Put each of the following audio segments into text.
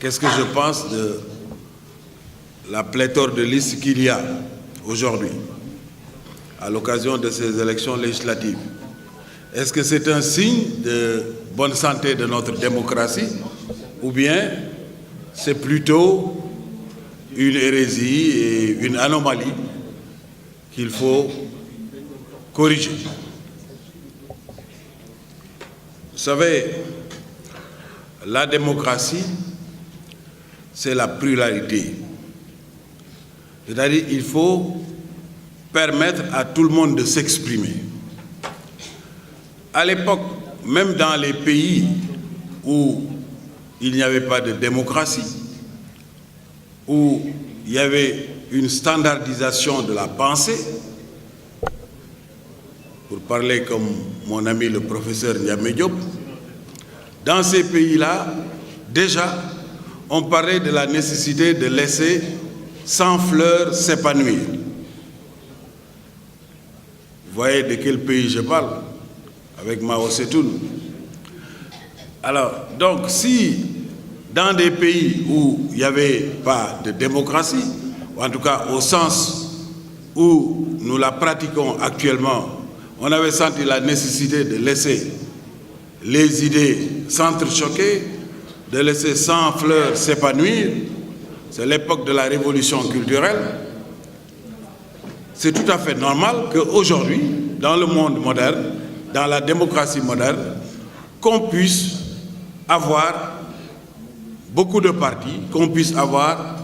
qu'est-ce que je pense de la pléthore de listes qu'il y a aujourd'hui à l'occasion de ces élections législatives? Est-ce que c'est un signe de bonne santé de notre démocratie ou bien c'est plutôt une hérésie et une anomalie qu'il faut corriger? Vous savez, la démocratie, c'est la pluralité. C'est-à-dire qu'il faut permettre à tout le monde de s'exprimer. À l'époque, même dans les pays où il n'y avait pas de démocratie, où il y avait une standardisation de la pensée, pour parler comme mon ami le professeur Ndiamé Diop, dans ces pays-là, déjà, on parlait de la nécessité de laisser 100 fleurs s'épanouir. Vous voyez de quel pays je parle? Avec Mao Tse-tung. Alors, donc, si dans des pays où il n'y avait pas de démocratie, ou en tout cas au sens où nous la pratiquons actuellement, on avait senti la nécessité de laisser les idées s'entrechoquer, de laisser 100 fleurs s'épanouir, c'est l'époque de la révolution culturelle. C'est tout à fait normal qu'aujourd'hui, dans le monde moderne, dans la démocratie moderne, qu'on puisse avoir beaucoup de partis, qu'on puisse avoir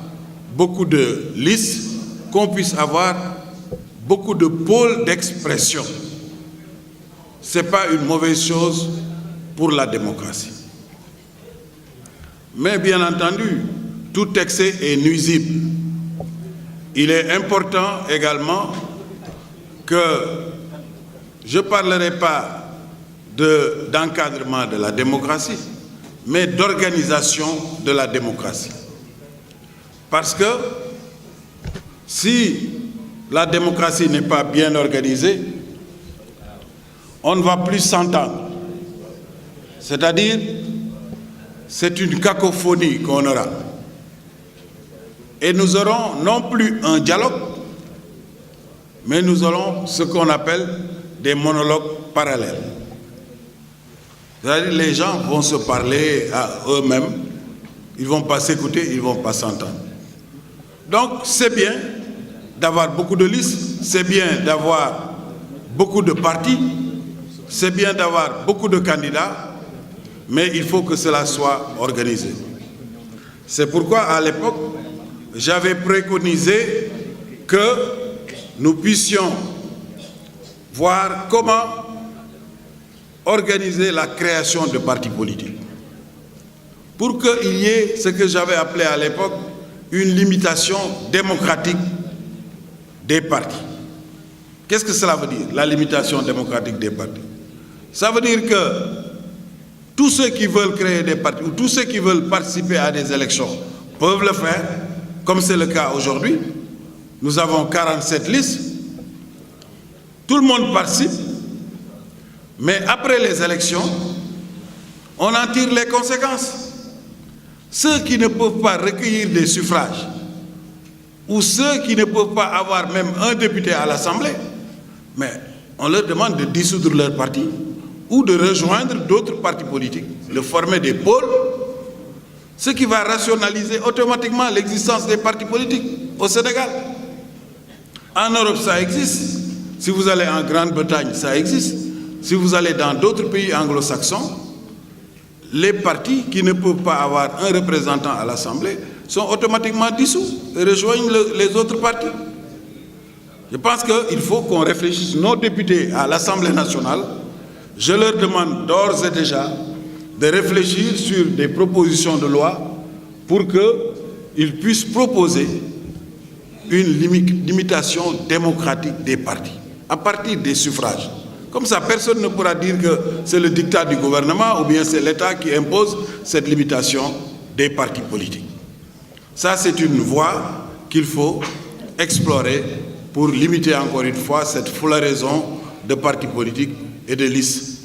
beaucoup de listes, qu'on puisse avoir beaucoup de pôles d'expression. Ce n'est pas une mauvaise chose pour la démocratie. Mais bien entendu, tout excès est nuisible. Il est important également que je ne parlerai pas d'encadrement de la démocratie, mais d'organisation de la démocratie. Parce que si la démocratie n'est pas bien organisée, on ne va plus s'entendre. C'est-à-dire, c'est une cacophonie qu'on aura. Et nous aurons non plus un dialogue, mais nous aurons ce qu'on appelle des monologues parallèles. C'est-à-dire les gens vont se parler à eux-mêmes, ils ne vont pas s'écouter, ils ne vont pas s'entendre. Donc c'est bien d'avoir beaucoup de listes, c'est bien d'avoir beaucoup de partis, c'est bien d'avoir beaucoup de candidats, mais il faut que cela soit organisé. C'est pourquoi à l'époque, j'avais préconisé que nous puissions voir comment organiser la création de partis politiques. Pour qu'il y ait ce que j'avais appelé à l'époque une limitation démocratique des partis. Qu'est-ce que cela veut dire, la limitation démocratique des partis? Ça veut dire que tous ceux qui veulent créer des partis ou tous ceux qui veulent participer à des élections peuvent le faire, comme c'est le cas aujourd'hui. Nous avons 47 listes. Tout le monde participe. Mais après les élections, on en tire les conséquences. Ceux qui ne peuvent pas recueillir des suffrages ou ceux qui ne peuvent pas avoir même un député à l'Assemblée, mais on leur demande de dissoudre leur parti ou de rejoindre d'autres partis politiques, de former des pôles, ce qui va rationaliser automatiquement l'existence des partis politiques au Sénégal. En Europe, ça existe. Si vous allez en Grande-Bretagne, ça existe. Si vous allez dans d'autres pays anglo-saxons, les partis qui ne peuvent pas avoir un représentant à l'Assemblée sont automatiquement dissous et rejoignent les autres partis. Je pense qu'il faut qu'on réfléchisse, nos députés à l'Assemblée nationale, je leur demande d'ores et déjà de réfléchir sur des propositions de loi pour qu'ils puissent proposer une limitation démocratique des partis, à partir des suffrages. Comme ça, personne ne pourra dire que c'est le diktat du gouvernement ou bien c'est l'État qui impose cette limitation des partis politiques. Ça, c'est une voie qu'il faut explorer pour limiter encore une fois cette floraison de partis politiques et de listes